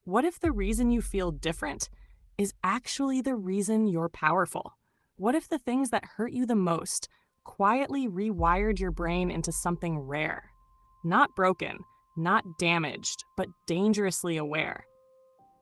What if the reason you feel different is actually the reason you're powerful? What if the things that hurt you the most quietly rewired your brain into something rare? Not broken, not damaged, but dangerously aware.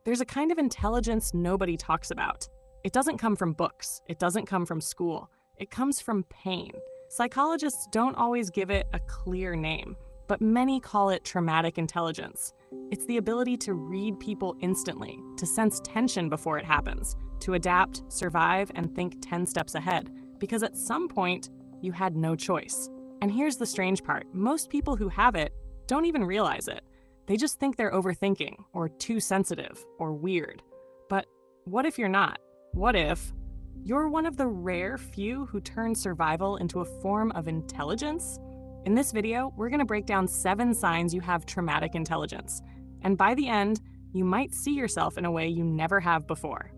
There's a kind of intelligence nobody talks about. It doesn't come from books. It doesn't come from school. It comes from pain. Psychologists don't always give it a clear name, but many call it traumatic intelligence. It's the ability to read people instantly, to sense tension before it happens, to adapt, survive, and think 10 steps ahead, because at some point, you had no choice. And here's the strange part. Most people who have it don't even realize it. They just think they're overthinking, or too sensitive, or weird. But what if you're not? What if you're one of the rare few who turn survival into a form of intelligence? In this video, we're going to break down 7 signs you have traumatic intelligence. And by the end, you might see yourself in a way you never have before.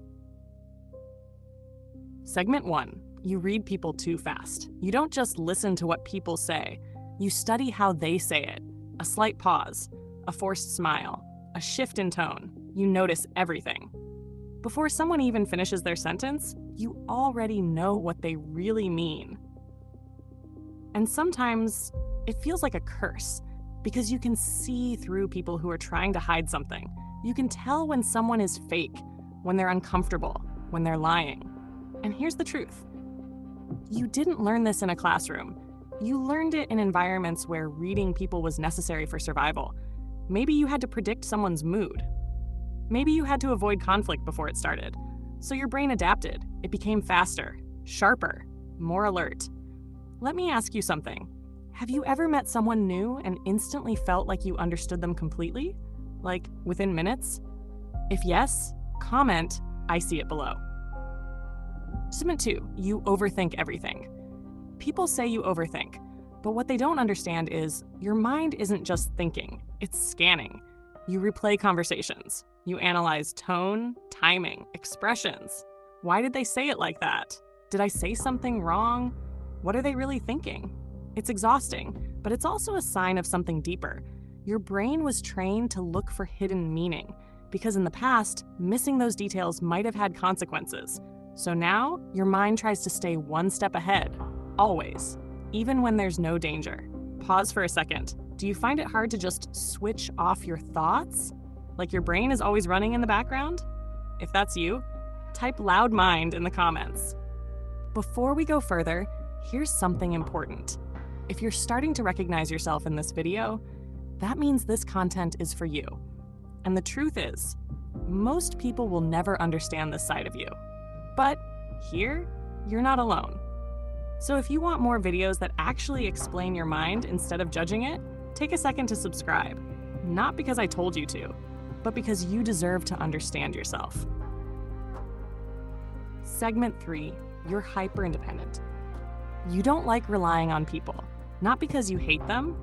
Segment 1. You read people too fast. You don't just listen to what people say. You study how they say it. A slight pause, a forced smile, a shift in tone. You notice everything. Before someone even finishes their sentence, you already know what they really mean. And sometimes it feels like a curse, because you can see through people who are trying to hide something. You can tell when someone is fake, when they're uncomfortable, when they're lying. And here's the truth. You didn't learn this in a classroom. You learned it in environments where reading people was necessary for survival. Maybe you had to predict someone's mood. Maybe you had to avoid conflict before it started. So your brain adapted. It became faster, sharper, more alert. Let me ask you something. Have you ever met someone new and instantly felt like you understood them completely? Like within minutes? If yes, comment, I see it below. Segment 2, you overthink everything. People say you overthink, but what they don't understand is your mind isn't just thinking, it's scanning. You replay conversations. You analyze tone, timing, expressions. Why did they say it like that? Did I say something wrong? What are they really thinking? It's exhausting, but it's also a sign of something deeper. Your brain was trained to look for hidden meaning, because in the past, missing those details might have had consequences. So now, your mind tries to stay one step ahead, always, even when there's no danger. Pause for a second. Do you find it hard to just switch off your thoughts? Like your brain is always running in the background? If that's you, type loud mind in the comments. Before we go further, here's something important. If you're starting to recognize yourself in this video, that means this content is for you. And the truth is, most people will never understand this side of you. But here, you're not alone. So if you want more videos that actually explain your mind instead of judging it, take a second to subscribe. Not because I told you to, but because you deserve to understand yourself. Segment 3, you're hyper-independent. You don't like relying on people, not because you hate them,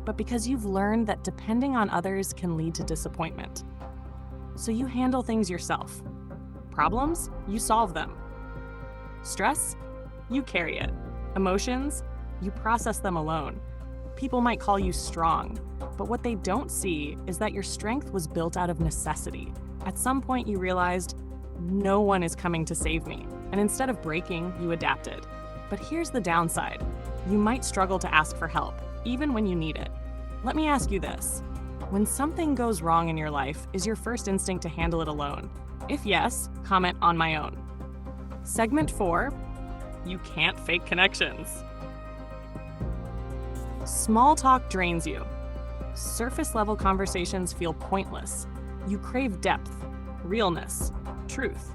but because you've learned that depending on others can lead to disappointment. So you handle things yourself. Problems, you solve them. Stress, you carry it. Emotions, you process them alone. People might call you strong, but what they don't see is that your strength was built out of necessity. At some point you realized, no one is coming to save me, and instead of breaking, you adapted. But here's the downside. You might struggle to ask for help, even when you need it. Let me ask you this. When something goes wrong in your life, is your first instinct to handle it alone? If yes, comment on my own. Segment 4, you can't fake connections. Small talk drains you. Surface-level conversations feel pointless. You crave depth, realness, truth.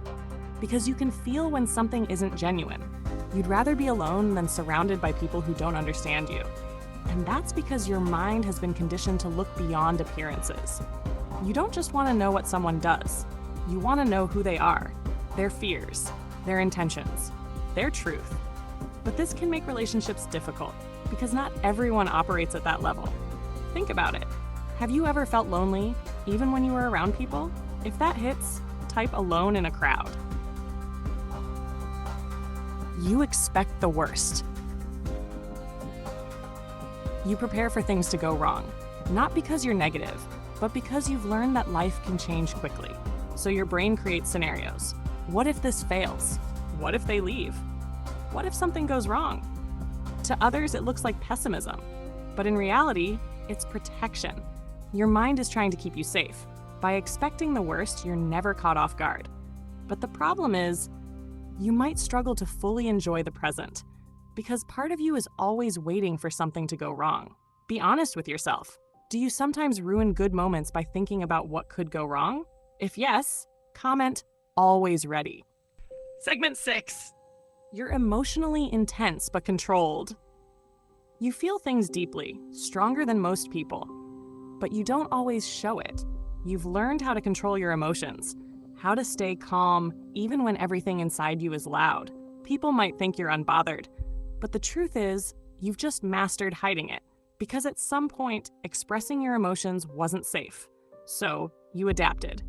Because you can feel when something isn't genuine. You'd rather be alone than surrounded by people who don't understand you. And that's because your mind has been conditioned to look beyond appearances. You don't just want to know what someone does. You want to know who they are, their fears, their intentions, their truth. But this can make relationships difficult because not everyone operates at that level. Think about it. Have you ever felt lonely, even when you were around people? If that hits, type alone in a crowd. You expect the worst. You prepare for things to go wrong, not because you're negative, but because you've learned that life can change quickly. So your brain creates scenarios. What if this fails? What if they leave? What if something goes wrong? To others, it looks like pessimism, but in reality, it's protection. Your mind is trying to keep you safe. By expecting the worst, you're never caught off guard. But the problem is, you might struggle to fully enjoy the present, because part of you is always waiting for something to go wrong. Be honest with yourself. Do you sometimes ruin good moments by thinking about what could go wrong? If yes, comment always ready. Segment 6. You're emotionally intense but controlled. You feel things deeply, stronger than most people, but you don't always show it. You've learned how to control your emotions, how to stay calm even when everything inside you is loud. People might think you're unbothered, but the truth is, you've just mastered hiding it, because at some point, expressing your emotions wasn't safe. So, you adapted.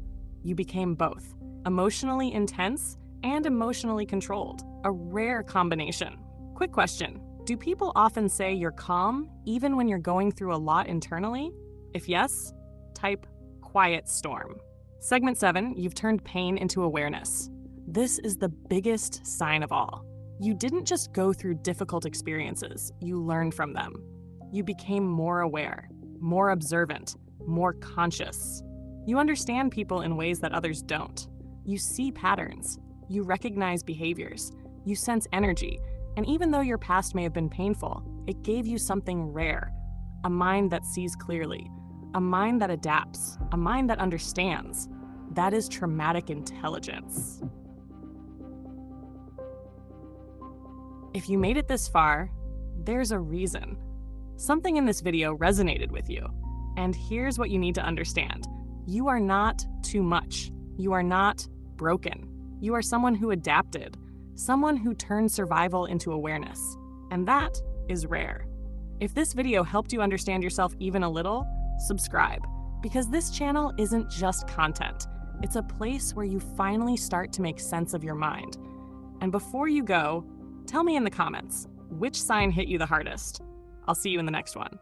You became both, emotionally intense and emotionally controlled, a rare combination. Quick question, do people often say you're calm even when you're going through a lot internally? If yes, type quiet storm. Segment 7, you've turned pain into awareness. This is the biggest sign of all. You didn't just go through difficult experiences, you learned from them. You became more aware, more observant, more conscious. You understand people in ways that others don't. You see patterns. You recognize behaviors. You sense energy. And even though your past may have been painful, it gave you something rare. A mind that sees clearly. A mind that adapts. A mind that understands. That is traumatic intelligence. If you made it this far, there's a reason. Something in this video resonated with you. And here's what you need to understand. You are not too much. You are not broken. You are someone who adapted, someone who turned survival into awareness. And that is rare. If this video helped you understand yourself even a little, subscribe, because this channel isn't just content. It's a place where you finally start to make sense of your mind. And before you go, tell me in the comments, which sign hit you the hardest? I'll see you in the next one.